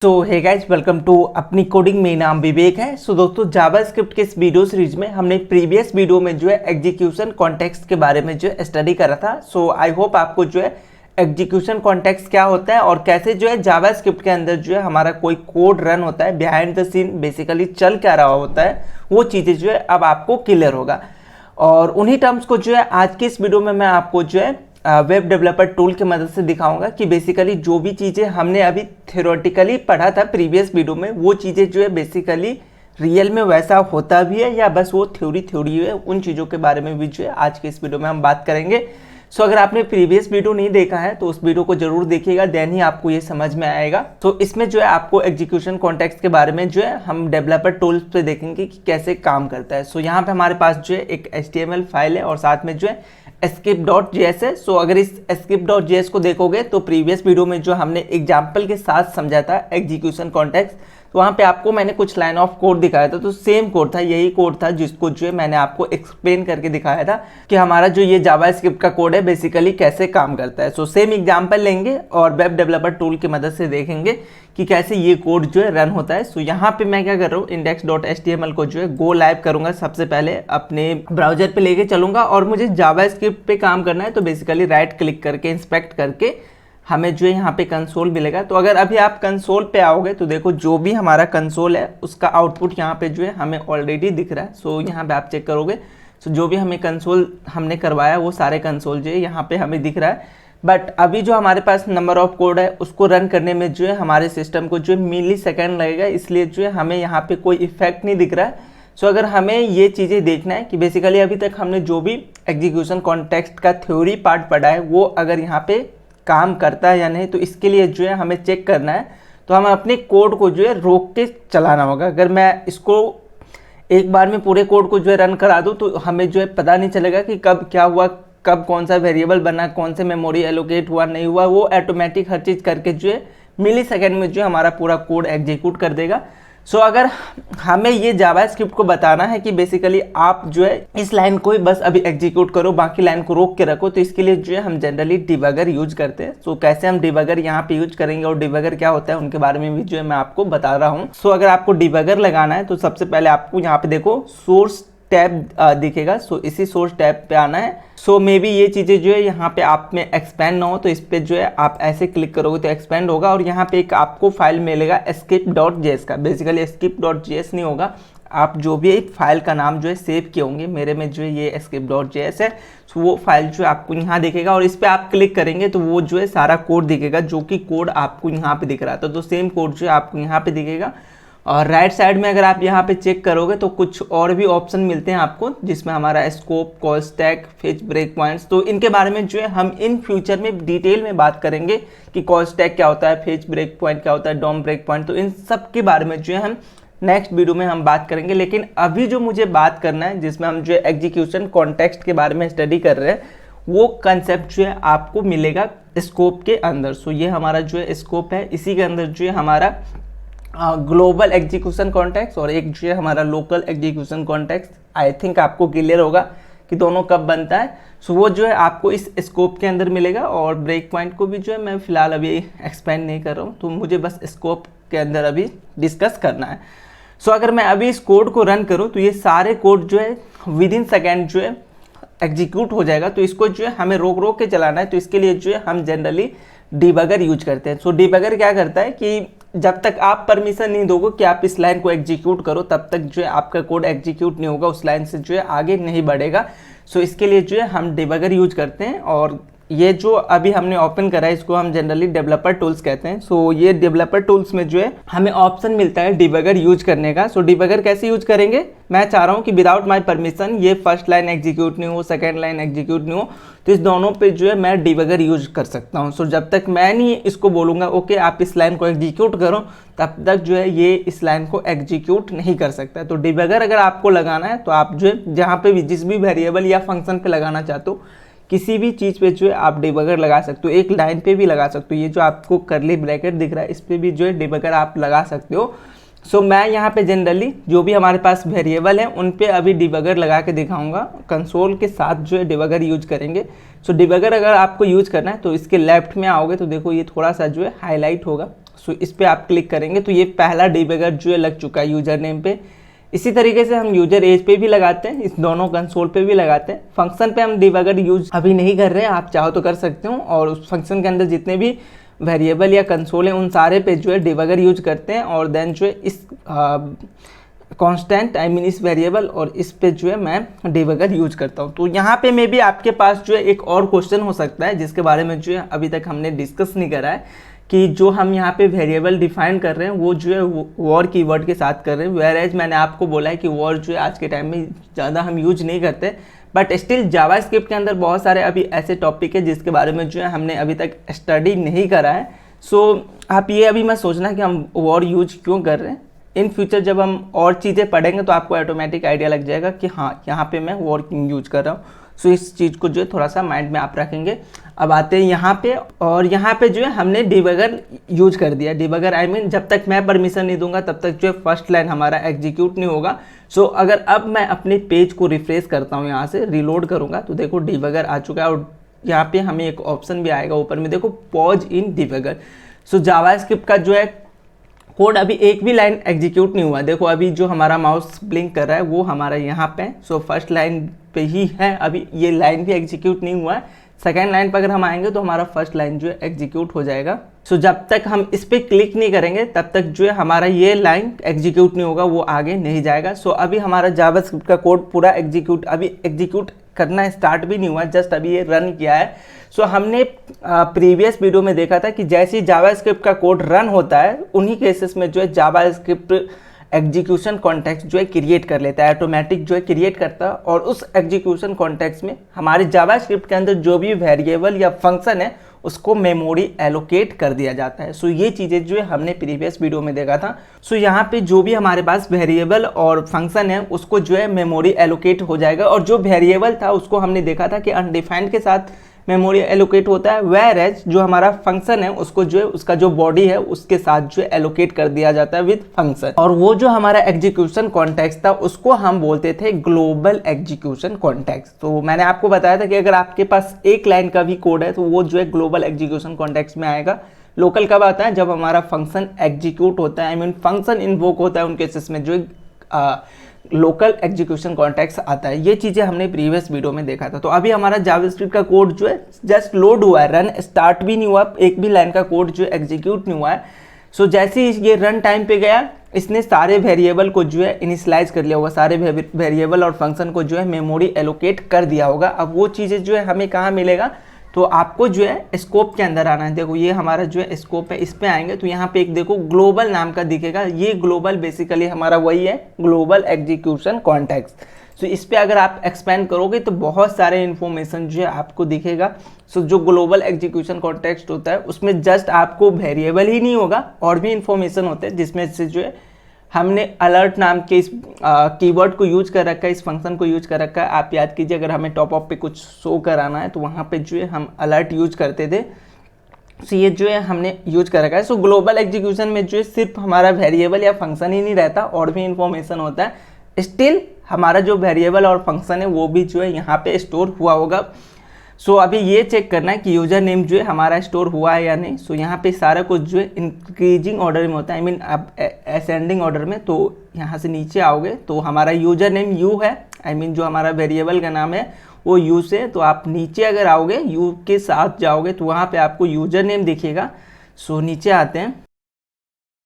So hey guys welcome to अपनी coding में नाम विवेक है। सो दोस्तों जावास्क्रिप्ट के इस वीडियो सीरीज में हमने प्रीवियस वीडियो में जो है एग्जीक्यूशन कॉन्टेक्स्ट के बारे में जो है स्टडी करा था। सो आई होप आपको जो है एग्जीक्यूशन कॉन्टेक्स्ट क्या होता है और कैसे जो है जावास्क्रिप्ट के अंदर जो है हमारा कोई कोड रन होता है, बिहाइंड द सीन बेसिकली चल क्या रहा होता है, वो चीज़ें जो है अब आपको क्लियर होगा। और उन्हीं टर्म्स को जो है आज के इस वीडियो में मैं आपको जो है वेब डेवलपर टूल की मदद से दिखाऊंगा कि बेसिकली जो भी चीज़ें हमने अभी थ्योरेटिकली पढ़ा था प्रीवियस वीडियो में, वो चीज़ें जो है बेसिकली रियल में वैसा होता भी है या बस वो थ्योरी है। उन चीज़ों के बारे में भी जो है आज के इस वीडियो में हम बात करेंगे। सो अगर आपने प्रीवियस वीडियो नहीं देखा है तो उस वीडियो को जरूर देखिएगा, देन ही आपको ये समझ में आएगा। तो इसमें जो है आपको एग्जीक्यूशन कॉन्टेक्स्ट के बारे में जो है हम डेवलपर टूल्स पे देखेंगे कि कैसे काम करता है। सो यहाँ पे हमारे पास जो है एक HTML फाइल है और साथ में जो है escape.js है। सो अगर इस escape.js को देखोगे तो प्रीवियस वीडियो में जो हमने एग्जाम्पल के साथ समझा था एग्जीक्यूशन कॉन्टेक्स्ट, तो वहाँ पे आपको मैंने कुछ लाइन ऑफ कोड दिखाया था। तो सेम कोड था, यही कोड था जिसको जो है मैंने आपको एक्सप्लेन करके दिखाया था कि हमारा जो ये जावास्क्रिप्ट का कोड है बेसिकली कैसे काम करता है। सो सेम एग्जाम्पल लेंगे और वेब डेवलपर टूल की मदद से देखेंगे कि कैसे ये कोड जो है रन होता है। सो यहाँ पे मैं क्या कर रहा हूँ, index.html को जो है गो लाइव करूँगा। सबसे पहले अपने ब्राउजर पे लेके चलूँगा और मुझे जावास्क्रिप्ट पे काम करना है, तो बेसिकली राइट क्लिक करके इंस्पेक्ट करके हमें जो है यहाँ पे कंसोल मिलेगा। तो अगर अभी आप कंसोल पे आओगे तो देखो जो भी हमारा कंसोल है उसका आउटपुट यहाँ पे जो है हमें ऑलरेडी दिख रहा है। सो यहाँ पे आप चेक करोगे सो जो भी हमें कंसोल हमने करवाया वो सारे कंसोल जो है यहाँ पे हमें दिख रहा है। बट अभी जो हमारे पास नंबर ऑफ कोड है उसको रन करने में जो है हमारे सिस्टम को जो है मिली सेकेंड लगेगा, इसलिए जो है हमें यहाँ पे कोई इफेक्ट नहीं दिख रहा है। सो अगर हमें ये चीज़ें देखना है कि बेसिकली अभी तक हमने जो भी एग्जीक्यूशन कॉन्टेक्स्ट का थ्योरी पार्ट पढ़ा है वो अगर यहाँ पे काम करता है या नहीं, तो इसके लिए जो है हमें चेक करना है। तो हम अपने कोड को जो है रोक के चलाना होगा। अगर मैं इसको एक बार में पूरे कोड को जो है रन करा दूँ तो हमें जो है पता नहीं चलेगा कि कब क्या हुआ, कब कौन सा वेरिएबल बना, कौन से मेमोरी एलोकेट हुआ नहीं हुआ, वो ऑटोमेटिक हर चीज़ करके जो है मिली सेकेंड में जो है हमारा पूरा कोड एग्जीक्यूट कर देगा। सो अगर हमें ये जावास्क्रिप्ट को बताना है कि बेसिकली आप जो है इस लाइन को ही बस अभी एग्जीक्यूट करो, बाकी लाइन को रोक के रखो, तो इसके लिए जो है हम जनरली डिबगर यूज करते हैं। सो कैसे हम डिबगर यहाँ पे यूज करेंगे और डिबगर क्या होता है उनके बारे में भी जो है मैं आपको बता रहा हूँ। सो अगर आपको डिबगर लगाना है तो सबसे पहले आपको यहाँ पे देखो सोर्स टैब दिखेगा। सो इसी सोर्स टैब पे आना है। सो मे बी ये चीज़ें जो है यहाँ पे आप में एक्सपेंड ना हो, तो इस पे जो है आप ऐसे क्लिक करोगे तो एक्सपेंड होगा और यहाँ पे एक आपको फाइल मिलेगा escape.js का। बेसिकली escape.js नहीं होगा, आप जो भी एक फाइल का नाम जो है सेव किए होंगे, मेरे में जो है ये escape.js है। सो वो फाइल जो है आपको यहाँ दिखेगा और इस पर आप क्लिक करेंगे तो वो जो है सारा कोड दिखेगा, जो कि कोड आपको यहाँ पे दिख रहा था। तो सेम कोड जो है आपको यहाँ पे दिखेगा। और राइट साइड में अगर आप यहाँ पे चेक करोगे तो कुछ और भी ऑप्शन मिलते हैं आपको, जिसमें हमारा scope, call stack, fetch break points. तो इनके बारे में जो है हम इन फ्यूचर में डिटेल में बात करेंगे कि कॉल स्टैक क्या होता है, फेच ब्रेक पॉइंट क्या होता है, डॉम ब्रेक पॉइंट। तो इन सब के बारे में जो है हम नेक्स्ट वीडियो में हम बात करेंगे। लेकिन अभी जो मुझे बात करना है, जिसमें हम जो है एग्जीक्यूशन कॉन्टेक्स्ट के बारे में स्टडी कर रहे हैं, वो कंसेप्ट जो है आपको मिलेगा स्कोप के अंदर। सो ये हमारा जो है स्कोप है, इसी के अंदर जो है हमारा ग्लोबल एग्जीक्यूशन कॉन्टेक्स्ट और एक जो है हमारा local execution context. I think आपको क्लियर होगा कि दोनों कब बनता है। सो वो जो है आपको इस स्कोप के अंदर मिलेगा और ब्रेक पॉइंट को भी जो है मैं फिलहाल अभी एक्सपेंड नहीं कर रहा हूँ, तो मुझे बस स्कोप के अंदर अभी डिस्कस करना है। सो अगर मैं अभी इस कोड को रन करूँ तो ये सारे कोड जो है विद इन सेकेंड जो है एग्जीक्यूट हो जाएगा। तो इसको जो है हमें रोक के चलाना है, तो इसके लिए जो है हम जनरली डिबगर यूज करते हैं। सो डिबगर क्या करता है कि जब तक आप परमिशन नहीं दोगे कि आप इस लाइन को एग्जीक्यूट करो, तब तक जो है आपका कोड एग्जीक्यूट नहीं होगा, उस लाइन से जो है आगे नहीं बढ़ेगा। सो इसके लिए जो है हम डिबगर यूज करते हैं। और ये जो अभी हमने ओपन करा है इसको हम जनरली डेवलपर टूल्स कहते हैं। सो ये डेवलपर टूल्स में जो है हमें ऑप्शन मिलता है डिबगर यूज करने का। सो डिबगर कैसे यूज करेंगे, मैं चाह रहा हूँ कि विदाउट माय परमिशन ये फर्स्ट लाइन एग्जीक्यूट नहीं हो, सेकंड लाइन एग्जीक्यूट नहीं हो, तो इस दोनों पे जो है मैं डिबगर यूज कर सकता हूँ। सो जब तक मैं नहीं इसको बोलूँगा ओके आप इस लाइन को एग्जीक्यूट करो, तब तक जो है ये इस लाइन को एग्जीक्यूट नहीं कर सकता। तो डिबगर अगर आपको लगाना है तो आप जो है जहाँ पे भी जिस भी वेरिएबल या फंक्शन पे लगाना चाहते हो, किसी भी चीज़ पे जो है आप डिबगर लगा सकते हो, एक लाइन पे भी लगा सकते हो। ये जो आपको करली ब्रैकेट दिख रहा है इस पर भी जो है डिबगर आप लगा सकते हो। सो मैं यहाँ पे जनरली जो भी हमारे पास वेरिएबल है उन पे अभी डिबगर लगा के दिखाऊंगा। कंसोल के साथ जो है डिबगर यूज करेंगे। सो डिबगर अगर आपको यूज करना है तो इसके लेफ्ट में आओगे तो देखो ये थोड़ा सा जो है हाईलाइट होगा। सो इस पर आप क्लिक करेंगे तो ये पहला डिबगर जो है लग चुका है यूजर नेम पे। इसी तरीके से हम यूजर एज पे भी लगाते हैं, इस दोनों कंसोल पे भी लगाते हैं। फंक्शन पे हम डिबगर यूज अभी नहीं कर रहे हैं, आप चाहो तो कर सकते हो। और उस फंक्शन के अंदर जितने भी वेरिएबल या कंसोल हैं उन सारे पे जो है डिबगर यूज करते हैं। और देन जो है इस कांस्टेंट इस वेरिएबल और इस पे जो है मैं डिबगर यूज करता हूँ। तो यहाँ पे मे भी आपके पास जो है एक और क्वेश्चन हो सकता है जिसके बारे में जो है अभी तक हमने डिस्कस नहीं करा है, कि जो हम यहाँ पे वेरिएबल डिफाइन कर रहे हैं वो जो है वॉर कीवर्ड के साथ कर रहे हैं। वेयर एज मैंने आपको बोला है कि वॉर जो है आज के टाइम में ज़्यादा हम यूज नहीं करते, बट स्टिल जावास्क्रिप्ट के अंदर बहुत सारे अभी ऐसे टॉपिक है जिसके बारे में जो है हमने अभी तक स्टडी नहीं करा है। सो आप ये अभी मत सोचना कि हम वॉर यूज क्यों कर रहे हैं। इन फ्यूचर जब हम और चीज़ें पढ़ेंगे तो आपको ऑटोमेटिक आइडिया लग जाएगा कि हाँ यहाँ पे मैं वॉर क्यों यूज कर रहा हूँ। सो इस चीज़ को जो है थोड़ा सा माइंड में आप रखेंगे। अब आते हैं यहाँ पे, और यहाँ पे जो है हमने डिबगर यूज कर दिया। डिबगर जब तक मैं परमिशन नहीं दूंगा तब तक जो है फर्स्ट लाइन हमारा एग्जीक्यूट नहीं होगा। सो अगर अब मैं अपने पेज को रिफ्रेश करता हूँ, यहाँ से रिलोड करूँगा तो देखो डिबगर आ चुका है। और यहाँ पे हमें एक ऑप्शन भी आएगा ऊपर में, देखो pause in debugger. So JavaScript का जो है कोड अभी एक भी लाइन एग्जीक्यूट नहीं हुआ। देखो अभी जो हमारा माउस ब्लिंक कर रहा है वो हमारा यहाँ पे, सो फर्स्ट लाइन पे ही है, अभी ये लाइन भी एग्जीक्यूट नहीं हुआ है। सेकेंड लाइन पर अगर हम आएंगे तो हमारा फर्स्ट लाइन जो है एग्जीक्यूट हो जाएगा। सो जब तक हम इस पर क्लिक नहीं करेंगे तब तक जो है हमारा ये लाइन एग्जीक्यूट नहीं होगा, वो आगे नहीं जाएगा। सो अभी हमारा जावास्क्रिप्ट का कोड पूरा अभी एग्जीक्यूट करना स्टार्ट भी नहीं हुआ, जस्ट अभी ये रन किया है। सो हमने प्रीवियस वीडियो में देखा था कि जैसे ही जावास्क्रिप्ट का कोड रन होता है उन्हीं केसेस में जो है जावास्क्रिप्ट एग्जीक्यूशन कॉन्टेक्स्ट जो है क्रिएट कर लेता है, ऑटोमेटिक जो है क्रिएट करता है। और उस एग्जीक्यूशन कॉन्टेक्स्ट में हमारे जावास्क्रिप्ट के अंदर जो भी वेरिएबल या फंक्शन है उसको मेमोरी एलोकेट कर दिया जाता है। सो ये चीज़ें जो है हमने प्रीवियस वीडियो में देखा था। सो यहाँ पे जो भी हमारे पास वेरिएबल और फंक्शन है उसको जो है मेमोरी एलोकेट हो जाएगा। और जो वेरिएबल था उसको हमने देखा था कि अनडिफाइंड के साथ मेमोरी एलोकेट होता है, वेयर एज जो हमारा फंक्शन है उसको जो है उसका जो बॉडी है उसके साथ जो है एलोकेट कर दिया जाता है विद फंक्शन। और वो जो हमारा एग्जीक्यूशन कॉन्टेक्स्ट था उसको हम बोलते थे ग्लोबल एग्जीक्यूशन कॉन्टेक्स्ट। तो मैंने आपको बताया था कि अगर आपके पास एक लाइन का भी कोड है तो वो जो है ग्लोबल एग्जीक्यूशन कॉन्टेक्स्ट में आएगा। लोकल कब आता है? जब हमारा फंक्शन एग्जीक्यूट होता है, फंक्शन इन्वोक होता है, उन केसेस में जो है लोकल एग्जीक्यूशन कॉन्टेक्स्ट आता है। ये चीज़ें हमने प्रीवियस वीडियो में देखा था। तो अभी हमारा जावास्क्रिप्ट का कोड जो है जस्ट लोड हुआ है, रन स्टार्ट भी नहीं हुआ, एक भी लाइन का कोड जो है एग्जीक्यूट नहीं हुआ है। सो जैसे ही ये रन टाइम पे गया इसने सारे वेरिएबल को जो है इनिशियलाइज कर लिया होगा, सारे वेरिएबल और फंक्शन को जो है मेमोरी एलोकेट कर दिया होगा। अब वो चीज़ें जो है हमें कहाँ मिलेगा? तो आपको जो है स्कोप के अंदर आना है। देखो ये हमारा जो है स्कोप है, इस पे आएंगे तो यहाँ पे एक देखो ग्लोबल नाम का दिखेगा। ये ग्लोबल बेसिकली हमारा वही है, ग्लोबल एग्जीक्यूशन कॉन्टेक्स्ट। सो इस पे अगर आप एक्सपेंड करोगे तो बहुत सारे इन्फॉर्मेशन जो है आपको दिखेगा। सो जो ग्लोबल एग्जीक्यूशन कॉन्टेक्स्ट होता है उसमें जस्ट आपको वेरिएबल ही नहीं होगा, और भी इन्फॉर्मेशन होते हैं जिसमें से जो है हमने अलर्ट नाम के इस कीवर्ड को यूज कर रखा है, इस फंक्शन को यूज कर रखा है। आप याद कीजिए अगर हमें टॉप अप पे कुछ शो कराना है तो वहाँ पे जो है हम अलर्ट यूज करते थे। सो ये जो है हमने यूज कर रखा है। सो ग्लोबल एग्जीक्यूशन में जो है सिर्फ हमारा वेरिएबल या फंक्शन ही नहीं रहता, और भी इन्फॉर्मेशन होता है। स्टिल हमारा जो वेरिएबल और फंक्शन है वो भी जो है यहाँ पे स्टोर हुआ होगा। सो अभी ये चेक करना है कि यूजर नेम जो है हमारा स्टोर हुआ है या नहीं। सो यहाँ पे सारा कुछ जो है इंक्रीजिंग ऑर्डर में होता है, अब असेंडिंग ऑर्डर में। तो यहाँ से नीचे आओगे तो हमारा यूजर नेम यू है, जो हमारा वेरिएबल का नाम है वो यू से। तो आप नीचे अगर आओगे यू के साथ जाओगे तो वहाँ पे आपको यूजर नेम दिखेगा। सो नीचे आते हैं।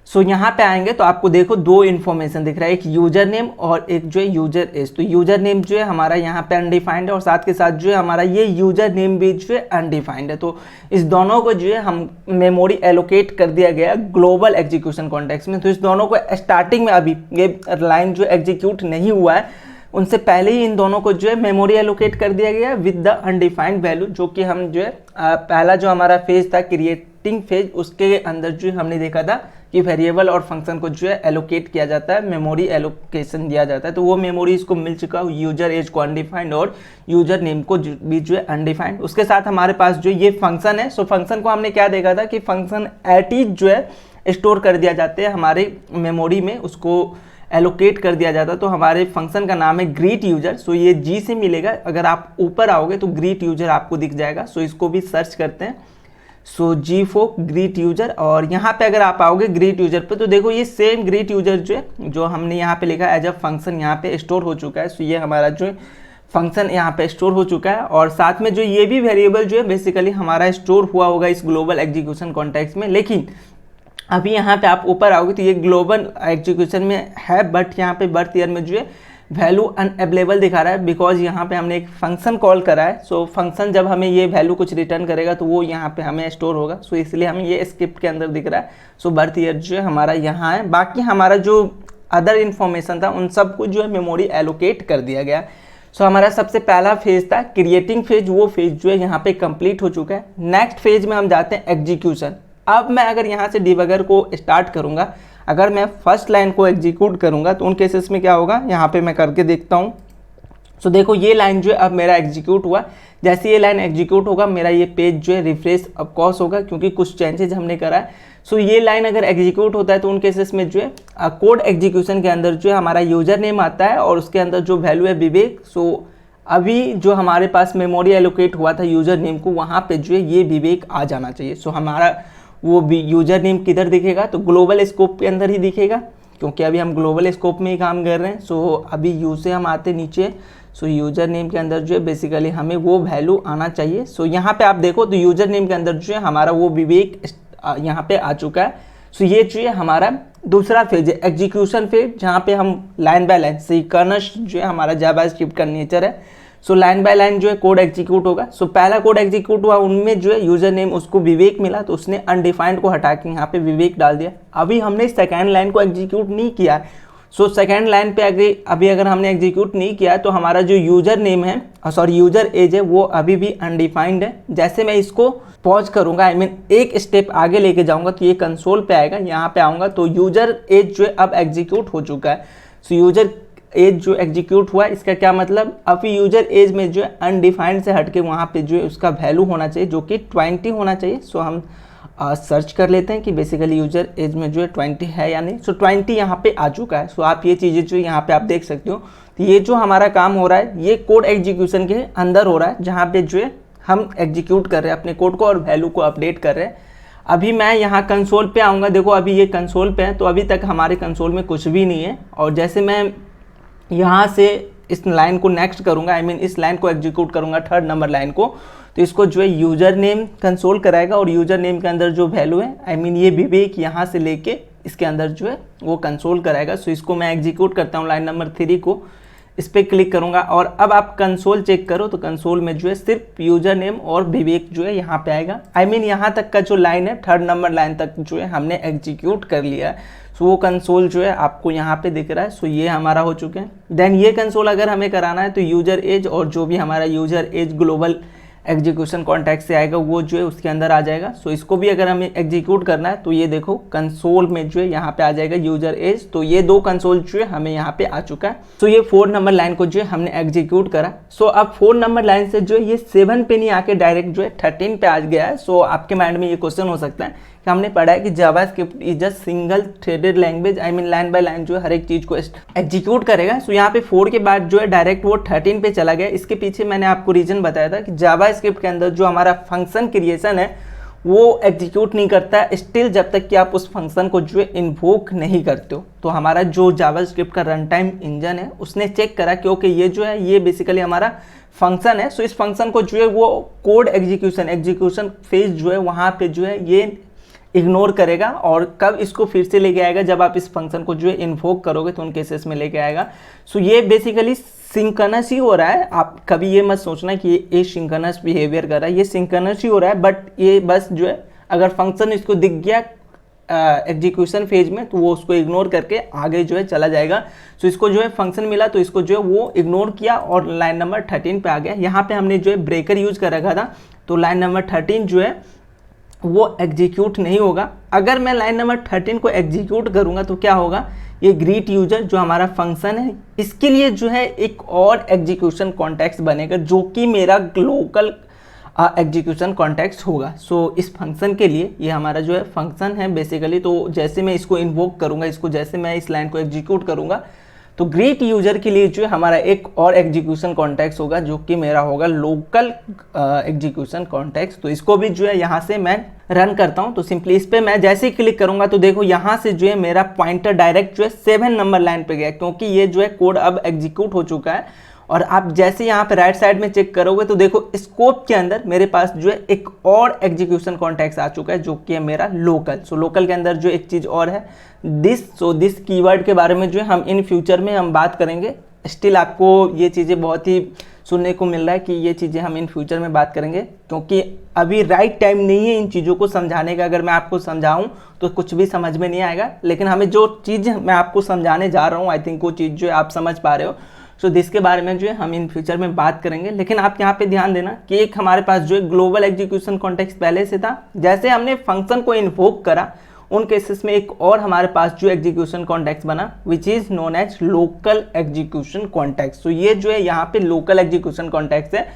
सो यहाँ पे आएंगे तो आपको देखो दो इन्फॉर्मेशन दिख रहा है, एक यूजर नेम और एक जो है यूजर एज। तो यूजर नेम जो है हमारा यहाँ पे अनडिफाइंड है और साथ के साथ जो है हमारा ये यूजर नेम भी जो है अनडिफाइंड है। तो इस दोनों को जो है हम मेमोरी एलोकेट कर दिया गया ग्लोबल एग्जीक्यूशन कॉन्टेक्स्ट में। तो इस दोनों को स्टार्टिंग में अभी ये लाइन जो एग्जीक्यूट नहीं हुआ है उनसे पहले ही इन दोनों को जो है मेमोरी एलोकेट कर दिया गया विद द अनडिफाइंड वैल्यू, जो कि हम जो है पहला जो हमारा फेज था क्रिएटिंग फेज उसके अंदर जो हमने देखा था कि वेरिएबल और फंक्शन को जो है एलोकेट किया जाता है, मेमोरी एलोकेशन दिया जाता है। तो वो मेमोरी इसको मिल चुका है, यूजर एज को अनडिफाइंड और यूजर नेम को भी जो है अनडिफाइंड। उसके साथ हमारे पास जो ये फंक्शन है, सो फंक्शन को हमने क्या देखा था कि फंक्शन एटीज जो है स्टोर कर दिया जाते हैं हमारे मेमोरी में, उसको एलोकेट कर दिया जाता तो हमारे फंक्शन का नाम है ग्रीट यूजर। सो ये जी से मिलेगा, अगर आप ऊपर आओगे तो ग्रीट यूजर आपको दिख जाएगा। सो इसको भी सर्च करते हैं, सो जी फॉर ग्रीट यूजर, और यहाँ पे अगर आप आओगे ग्रीट यूजर पे तो देखो ये सेम ग्रीट यूजर जो है जो हमने यहाँ पे लिखा एज अ फंक्शन यहाँ पे स्टोर हो चुका है। सो ये हमारा जो है फंक्शन यहाँ पे स्टोर हो चुका है, और साथ में जो ये भी वेरिएबल जो है बेसिकली हमारा स्टोर हुआ होगा इस ग्लोबल एग्जीक्यूशन कॉन्टेक्स्ट में। लेकिन अभी यहाँ पे आप ऊपर आओगे तो ये ग्लोबल एग्जीक्यूशन में है, बट यहाँ पे बर्थ ईयर में जो है वैल्यू अनअवेलेबल दिखा रहा है, बिकॉज यहाँ पे हमने एक फंक्शन कॉल करा है। सो फंक्शन जब हमें ये वैल्यू कुछ रिटर्न करेगा तो वो यहाँ पे हमें स्टोर होगा। सो इसलिए हमें ये स्क्रिप्ट के अंदर दिख रहा है। सो बर्थ ईयर जो है हमारा यहाँ है, बाकी हमारा जो अदर इन्फॉर्मेशन था उन सबको जो है मेमोरी एलोकेट कर दिया गया। सो हमारा सबसे पहला फेज था क्रिएटिंग फेज, वो फेज जो है यहाँ पे कंप्लीट हो चुका है। नेक्स्ट फेज में हम जाते हैं एग्जीक्यूशन। अब मैं अगर यहाँ से डिबगर को स्टार्ट करूँगा, अगर मैं फर्स्ट लाइन को एग्जीक्यूट करूँगा तो उन केसेस में क्या होगा, यहाँ पे मैं करके देखता हूँ। सो देखो ये लाइन जो है अब मेरा एग्जीक्यूट हुआ। जैसे ये लाइन एग्जीक्यूट होगा मेरा ये पेज जो है रिफ्रेश ऑफकोर्स होगा, क्योंकि कुछ चेंजेज हमने करा है। सो ये लाइन अगर एग्जीक्यूट होता है तो उन केसेस में जो है कोड एग्जीक्यूशन के अंदर जो है हमारा यूजर नेम आता है और उसके अंदर जो वैल्यू है विवेक। सो अभी जो हमारे पास मेमोरी एलोकेट हुआ था यूजर नेम को, वहाँ पे जो है ये विवेक आ जाना चाहिए। सो हमारा वो भी यूजर नेम किधर दिखेगा, तो ग्लोबल स्कोप के अंदर ही दिखेगा, क्योंकि अभी हम ग्लोबल स्कोप में ही काम कर रहे हैं। सो अभी यू से हम आते नीचे, सो यूजर नेम के अंदर जो है बेसिकली हमें वो वैल्यू आना चाहिए। सो यहाँ पे आप देखो तो यूजर नेम के अंदर जो है हमारा वो विवेक यहाँ पे आ चुका है। सो ये जो है हमारा दूसरा फेज है एग्जीक्यूशन फेज, जहाँ पे हम लाइन बाय लाइन सिंक्रोनस जो है हमारा जावास्क्रिप्ट का नेचर है। सो लाइन बाय लाइन जो है कोड एग्जीक्यूट होगा। सो पहला कोड एग्जीक्यूट हुआ, उनमें जो है यूजर नेम उसको विवेक मिला तो उसने अनडिफाइंड को हटा के यहाँ पे विवेक डाल दिया। अभी हमने सेकेंड लाइन को एग्जीक्यूट नहीं किया। सो सेकेंड लाइन पे अभी अगर हमने एग्जीक्यूट नहीं किया तो हमारा जो यूजर नेम है यूजर एज है वो अभी भी अनडिफाइंड है। जैसे मैं इसको पॉज करूंगा, आई मीन एक स्टेप आगे लेके जाऊंगा तो ये कंसोल पे आएगा, यहाँ पे आऊंगा तो यूजर एज जो है अब एग्जीक्यूट हो चुका है। सो यूजर एज जो एग्जीक्यूट हुआ, इसका क्या मतलब, अभी यूजर एज में जो है अनडिफाइंड से हटके वहाँ पे जो है उसका वैल्यू होना चाहिए जो कि 20 होना चाहिए। सो हम सर्च कर लेते हैं कि बेसिकली यूजर एज में जो है 20 है या नहीं। सो 20 यहाँ पे आ चुका है। सो आप ये चीज़ें जो यहाँ पे आप देख सकते हो, तो ये जो हमारा काम हो रहा है ये कोड एग्जीक्यूशन के अंदर हो रहा है, जहाँ पे जो है हम एग्जीक्यूट कर रहे हैं अपने कोड को और वैल्यू को अपडेट कर रहे हैं। अभी मैं यहाँ कंसोल पे आऊँगा, देखो अभी ये कंसोल पे है तो अभी तक हमारे कंसोल में कुछ भी नहीं है। और जैसे मैं यहाँ से इस लाइन को नेक्स्ट करूँगा, आई मीन इस लाइन को एग्जीक्यूट करूँगा थर्ड नंबर लाइन को, तो इसको जो है यूजर नेम कंसोल कराएगा और यूजर नेम के अंदर जो वैल्यू है, आई मीन ये विवेक यहाँ से लेके इसके अंदर जो है वो कंसोल कराएगा। सो इसको मैं एग्जीक्यूट करता हूँ लाइन नंबर 3 को, इस पर क्लिक करूँगा और अब आप कंसोल चेक करो तो कंसोल में जो है सिर्फ यूजर नेम और विवेक जो है यहाँ पे आएगा। आई मीन यहाँ तक का जो लाइन है थर्ड नंबर लाइन तक जो है हमने एग्जीक्यूट कर लिया है। सो वो कंसोल जो है आपको यहाँ पे दिख रहा है। सो ये हमारा हो चुके हैं। देन ये कंसोल अगर हमें कराना है तो यूजर एज और जो भी हमारा user as global execution context से आएगा वो जो है उसके अंदर आ जाएगा। सो इसको भी अगर हमें एग्जीक्यूट करना है तो ये देखो कंसोल में जो है यहाँ पे आ जाएगा यूजर एज। तो ये दो कंसोल जो है हमें यहाँ पे आ चुका है। सो ये 4 नंबर लाइन को जो है हमने एग्जीक्यूट करा। सो अब 4 नंबर लाइन से जो है ये 7 पे नहीं आके डायरेक्ट जो है 13 पे आ गया है। सो आपके माइंड में ये क्वेश्चन हो सकता है कि हमने पढ़ा है कि JavaScript is a single threaded language, I mean line by line जो है हर एक चीज़ को एग्जीक्यूट करेगा। सो यहाँ पे 4 के बाद जो है डायरेक्ट वो 13 पे चला गया। इसके पीछे मैंने आपको रीजन बताया था कि जावास्क्रिप्ट के अंदर जो हमारा फंक्शन क्रिएशन है वो एग्जीक्यूट नहीं करता है स्टिल जब तक कि आप उस फंक्शन को जो है इन्वोक नहीं करते हो। तो हमारा जो जावास्क्रिप्ट का रन टाइम इंजन है उसने चेक करा क्योंकि ये जो है ये बेसिकली हमारा फंक्शन है। सो इस फंक्शन को जो है वो कोड एग्जीक्यूशन फेज जो है वहाँ पे जो है ये इग्नोर करेगा और कब इसको फिर से लेके आएगा, जब आप इस फंक्शन को जो है इन्वोक करोगे तो उन केसेस में लेके आएगा। सो ये बेसिकली सिंक्रोनस ही हो रहा है। आप कभी ये मत सोचना कि ये एसिंक्रोनस बिहेवियर कर रहा है, ये सिंक्रोनस ही हो रहा है। बट ये बस जो है अगर फंक्शन इसको दिख गया एग्जीक्यूशन फेज में तो वो उसको इग्नोर करके आगे जो है चला जाएगा। सो इसको जो है फंक्शन मिला तो इसको जो है वो इग्नोर किया और लाइन नंबर 13 पे आ गया। यहाँ पे हमने जो है ब्रेकर यूज कर रखा था तो लाइन नंबर 13 जो है वो एग्जीक्यूट नहीं होगा। अगर मैं लाइन नंबर 13 को एग्जीक्यूट करूंगा तो क्या होगा, ये ग्रीट यूजर जो हमारा फंक्शन है इसके लिए जो है एक और एग्जीक्यूशन कॉन्टेक्स्ट बनेगा जो कि मेरा लोकल एग्जीक्यूशन कॉन्टेक्स्ट होगा। सो इस फंक्शन के लिए ये हमारा जो है फंक्शन है बेसिकली। तो जैसे मैं इसको इन्वोक करूँगा, इसको जैसे मैं इस लाइन को एग्जीक्यूट करूँगा, तो ग्रीट यूजर के लिए जो है हमारा एक और एग्जीक्यूशन कॉन्टेक्स्ट होगा जो कि मेरा होगा लोकल एग्जीक्यूशन कॉन्टेक्स्ट। तो इसको भी जो है यहाँ से मैं रन करता हूँ। तो सिंपली इस पर मैं जैसे ही क्लिक करूँगा तो देखो यहाँ से जो है मेरा पॉइंटर डायरेक्ट जो है 7 नंबर लाइन पे गया, क्योंकि ये जो है कोड अब एग्जीक्यूट हो चुका है। और आप जैसे यहाँ पे राइट साइड में चेक करोगे तो देखो स्कोप के अंदर मेरे पास जो है एक और एग्जीक्यूशन कॉन्टेक्स्ट आ चुका है जो कि है मेरा लोकल। सो लोकल के अंदर जो एक चीज़ और है दिस। सो दिस कीवर्ड के बारे में जो है हम इन फ्यूचर में हम बात करेंगे। स्टिल आपको ये चीज़ें बहुत ही सुनने को मिल रहा है कि ये चीज़ें हम इन फ्यूचर में बात करेंगे, क्योंकि अभी राइट टाइम नहीं है इन चीज़ों को समझाने का। अगर मैं आपको समझाऊं तो कुछ भी समझ में नहीं आएगा, लेकिन हमें जो चीज़ मैं आपको समझाने जा रहा हूँ आई थिंक वो चीज़ जो है आप समझ पा रहे हो। सो दिस के बारे में जो है हम इन फ्यूचर में बात करेंगे। लेकिन आप यहाँ पे ध्यान देना कि एक हमारे पास जो है ग्लोबल एग्जीक्यूशन कॉन्टेक्स्ट पहले से था। जैसे हमने फंक्शन को इन्वोक करा उन केसेस में एक और हमारे पास जो एग्जीक्यूशन कॉन्टेक्स्ट बना which is known as local execution context. तो ये जो है यहाँ पे लोकल एग्जीक्यूशन कॉन्टेक्स्ट है।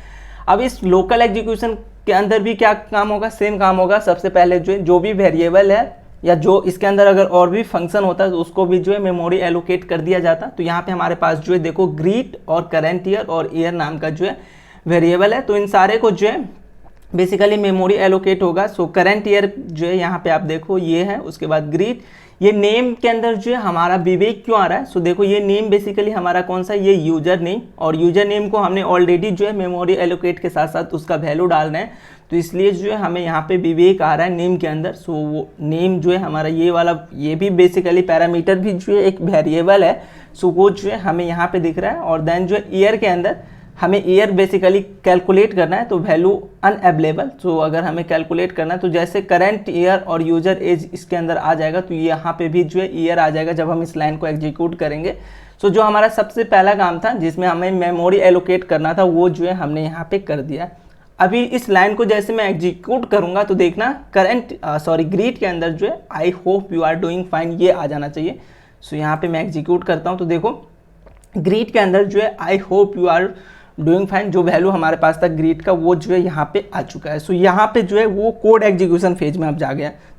अब इस लोकल एग्जीक्यूशन के अंदर भी क्या काम होगा, सेम काम होगा। सबसे पहले जो भी वेरिएबल है या जो इसके अंदर अगर और भी फंक्शन होता है तो उसको भी जो है मेमोरी एलोकेट कर दिया जाता। तो यहाँ पे हमारे पास जो है देखो ग्रीट और करेंट ईयर और ईयर नाम का जो है वेरिएबल है। तो इन सारे को जो है बेसिकली मेमोरी एलोकेट होगा। सो करेंट ईयर जो है यहाँ पे आप देखो ये है, उसके बाद ग्रीट। ये नेम के अंदर जो है हमारा विवेक क्यों आ रहा है, सो देखो ये नेम बेसिकली हमारा कौन सा, ये यूजर नेम। और यूजर नेम को हमने ऑलरेडी जो है मेमोरी एलोकेट के साथ साथ उसका वैल्यू डालना है, तो इसलिए जो है हमें यहाँ पे विवेक आ रहा है नेम के अंदर। सो वो नेम जो है हमारा ये वाला, ये भी बेसिकली पैरामीटर भी जो है एक वेरिएबल है। सो वो जो है हमें यहाँ पे दिख रहा है। और देन जो है ईयर के अंदर हमें ईयर बेसिकली कैलकुलेट करना है, तो वैल्यू अनअवेलेबल। सो अगर हमें कैलकुलेट करना है तो जैसे करंट ईयर और यूजर एज इसके अंदर आ जाएगा तो यहाँ पे भी जो है ईयर आ जाएगा जब हम इस लाइन को एग्जीक्यूट करेंगे। सो जो हमारा सबसे पहला काम था जिसमें हमें मेमोरी एलोकेट करना था वो जो है हमने यहाँ पे कर दिया। अभी इस लाइन को जैसे मैं एग्जीक्यूट करूँगा तो देखना ग्रीट के अंदर जो है I hope you are doing fine ये आ जाना चाहिए। सो यहाँ पे मैं एग्जीक्यूट करता हूँ तो देखो ग्रीट के अंदर जो है I hope you are doing fine जो वैल्यू हमारे पास था ग्रीट का वो जो है यहाँ पे आ चुका है। सो यहाँ पे जो है वो कोड एग्जीक्यूशन फेज में अब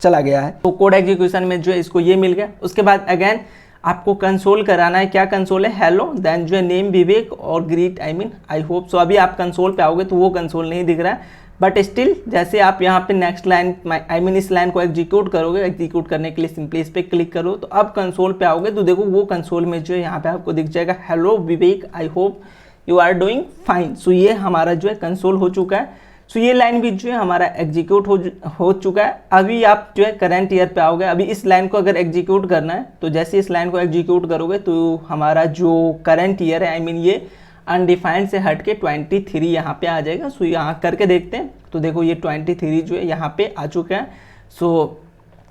चला गया है। तो कोड एग्जीक्यूशन में जो है इसको ये मिल गया। उसके बाद अगेन आपको कंसोल कराना है। क्या कंसोल है, हेलो, देन जो है नेम विवेक और ग्रीट आई होप। सो अभी आप कंसोल पे आओगे तो वो कंसोल नहीं दिख रहा है, बट स्टिल जैसे आप यहाँ पे नेक्स्ट लाइन इस लाइन को एग्जीक्यूट करोगे, एग्जीक्यूट करने के लिए सिंपली इस पर क्लिक करो तो अब कंसोल पे आओगे तो देखो वो कंसोल में जो है यहाँ पे आपको दिख जाएगा hello Vivek I hope you are doing fine. So ये हमारा जो है कंसोल हो चुका है। सो ये लाइन भी जो है हमारा एग्जीक्यूट हो चुका है। अभी आप जो है करंट ईयर पे आओगे। अभी इस लाइन को अगर एग्जीक्यूट करना है तो जैसे इस लाइन को एग्जीक्यूट करोगे तो हमारा जो करंट ईयर है ये अनडिफाइंड से हट के 23 यहाँ पे आ जाएगा। सो यहाँ करके देखते हैं तो देखो ये 23 जो है यहाँ पे आ चुका है। सो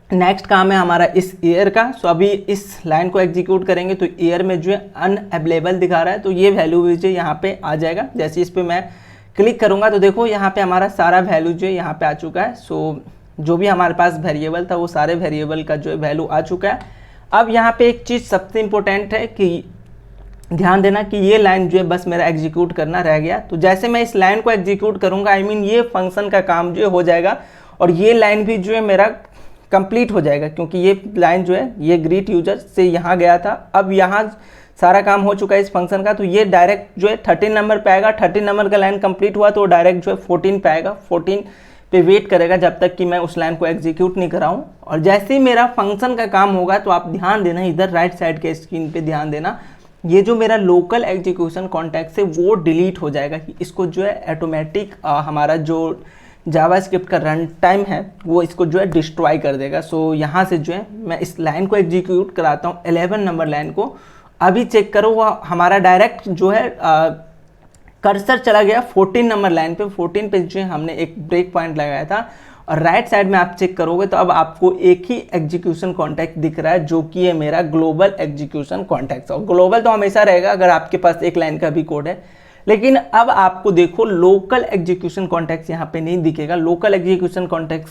नेक्स्ट काम है हमारा इस ईयर का। सो अभी इस लाइन को एग्जीक्यूट करेंगे तो ईयर में जो है अनअवेलेबल दिखा रहा है, तो ये वैल्यू भी जो यहाँ पे आ जाएगा। जैसे इस पर मैं क्लिक करूँगा तो देखो यहाँ पे हमारा सारा वैल्यू जो है यहाँ पे आ चुका है। सो जो भी हमारे पास वेरिएबल था वो सारे वेरिएबल का जो है वैल्यू आ चुका है। अब यहाँ पे एक चीज़ सबसे इम्पोर्टेंट है कि ध्यान देना कि ये लाइन जो है बस मेरा एग्जीक्यूट करना रह गया। तो जैसे मैं इस लाइन को एग्जीक्यूट करूँगा ये फंक्शन का काम जो हो जाएगा और ये लाइन भी जो है मेरा कंप्लीट हो जाएगा, क्योंकि ये लाइन जो है ये ग्रीट यूजर से यहाँ गया था। अब यहाँ सारा काम हो चुका है इस फंक्शन का, तो ये डायरेक्ट जो है 13 नंबर पे आएगा। 13 नंबर का लाइन कंप्लीट हुआ तो डायरेक्ट जो है 14 पे आएगा। 14 पे वेट करेगा जब तक कि मैं उस लाइन को एग्जीक्यूट नहीं कराऊँ। और जैसे ही मेरा फंक्शन का काम होगा तो आप ध्यान देना इधर राइट साइड के स्क्रीन पे ध्यान देना, ये जो मेरा लोकल एग्जीक्यूशन कॉन्टेक्स्ट है वो डिलीट हो जाएगा। इसको जो है ऑटोमेटिक हमारा जो जावास्क्रिप्ट का रन टाइम है वो इसको जो है डिस्ट्रॉय कर देगा। सो यहाँ से जो है मैं इस लाइन को एग्जीक्यूट कराता हूँ 11 नंबर लाइन को। अभी चेक करो वो हमारा डायरेक्ट जो है कर्सर चला गया 14 नंबर लाइन पे। 14 पे जो है हमने एक ब्रेक पॉइंट लगाया था और राइट साइड में आप चेक करोगे तो अब आपको एक ही एग्जीक्यूशन कॉन्टेक्ट दिख रहा है जो कि है मेरा ग्लोबल एग्जीक्यूशन कॉन्टेक्ट। और ग्लोबल तो हमेशा रहेगा अगर आपके पास एक लाइन का भी कोड है, लेकिन अब आपको देखो लोकल एग्जीक्यूशन कॉन्टेक्ट यहाँ पे नहीं दिखेगा। Local execution contact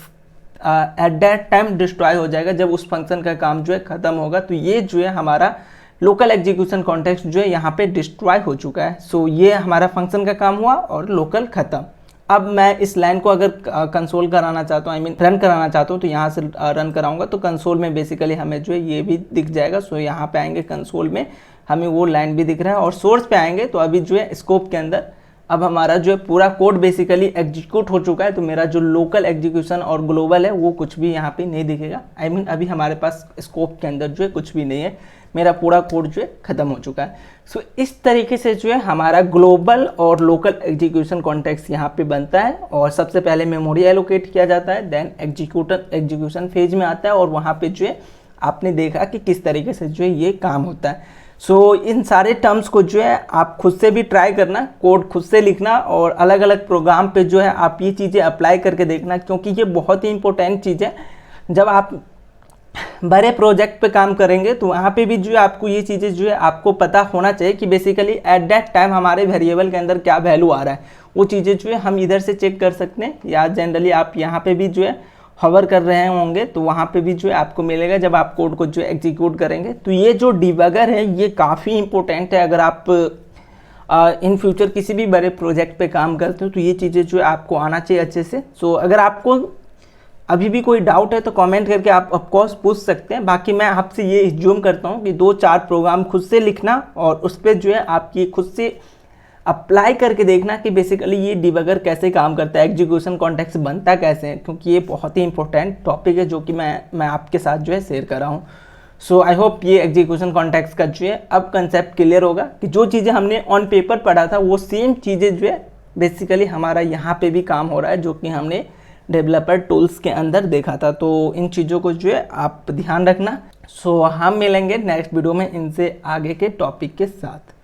at that time destroy हो जाएगा जब उस फंक्शन का काम जो है खत्म होगा। तो ये जो है हमारा लोकल एग्जीक्यूशन कॉन्टेक्स्ट जो है यहाँ पे डिस्ट्रॉय हो चुका है। सो ये हमारा फंक्शन का काम हुआ और लोकल खत्म। अब मैं इस लाइन को अगर कंसोल कराना चाहता हूँ, आई मीन रन कराना चाहता हूँ, तो यहाँ से रन कराऊंगा तो कंसोल में बेसिकली हमें जो है ये भी दिख जाएगा। सो यहाँ पे आएंगे कंसोल में, हमें वो लाइन भी दिख रहा है, और सोर्स पे आएंगे तो अभी जो है स्कोप के अंदर अब हमारा जो है पूरा कोड बेसिकली एग्जीक्यूट हो चुका है। तो मेरा जो लोकल एग्जीक्यूशन और ग्लोबल है वो कुछ भी यहाँ पे नहीं दिखेगा। आई मीन अभी हमारे पास स्कोप के अंदर जो है कुछ भी नहीं है, मेरा पूरा कोड जो है खत्म हो चुका है। सो इस तरीके से जो है हमारा ग्लोबल और लोकल एग्जीक्यूशन कॉन्टेक्स्ट यहाँ पे बनता है। और सबसे पहले मेमोरी एलोकेट किया जाता है, देन एग्जीक्यूशन फेज में आता है, और वहाँ पे जो है आपने देखा कि किस तरीके से जो है ये काम होता है। सो इन सारे टर्म्स को जो है आप खुद से भी ट्राई करना, कोड खुद से लिखना, और अलग अलग प्रोग्राम पे जो है आप ये चीज़ें अप्लाई करके देखना, क्योंकि ये बहुत ही इंपॉर्टेंट चीज़ है। जब आप बड़े प्रोजेक्ट पे काम करेंगे तो वहाँ पे भी जो है आपको ये चीज़ें जो है आपको पता होना चाहिए कि बेसिकली एट दैट टाइम हमारे वेरिएबल के अंदर क्या वैल्यू आ रहा है। वो चीज़ें जो है हम इधर से चेक कर सकते हैं, या जनरली आप यहाँ पे भी जो है हवर कर रहे होंगे तो वहाँ पे भी जो है आपको मिलेगा जब आप कोड को जो है एग्जीक्यूट करेंगे। तो ये जो डिबगर है ये काफ़ी इंपॉर्टेंट है। अगर आप इन फ्यूचर किसी भी बड़े प्रोजेक्ट पे काम करते हो तो ये चीज़ें जो है आपको आना चाहिए अच्छे से। सो अगर आपको अभी भी कोई डाउट है तो कमेंट करके आप ऑफकोर्स पूछ सकते हैं। बाकी मैं आपसे ये एज्यूम करता हूँ कि 2-4 प्रोग्राम खुद से लिखना और उस पर जो है आपकी खुद से अप्लाई करके देखना कि बेसिकली ये डिबगर कैसे काम करता है, एग्जीक्यूशन कॉन्टेक्स्ट बनता कैसे है, क्योंकि ये बहुत ही इंपॉर्टेंट टॉपिक है जो कि मैं आपके साथ जो है शेयर कर रहा हूँ। सो आई होप ये एग्जीक्यूशन कॉन्टेक्स्ट का जो है अब कंसेप्ट क्लियर होगा कि जो चीज़ें हमने ऑन पेपर पढ़ा था वो सेम चीज़ें जो है बेसिकली हमारा यहाँ पे भी काम हो रहा है, जो कि हमने डेवलपर टूल्स के अंदर देखा था। तो इन चीज़ों को जो है आप ध्यान रखना। सो हम मिलेंगे नेक्स्ट वीडियो में इनसे आगे के टॉपिक के साथ।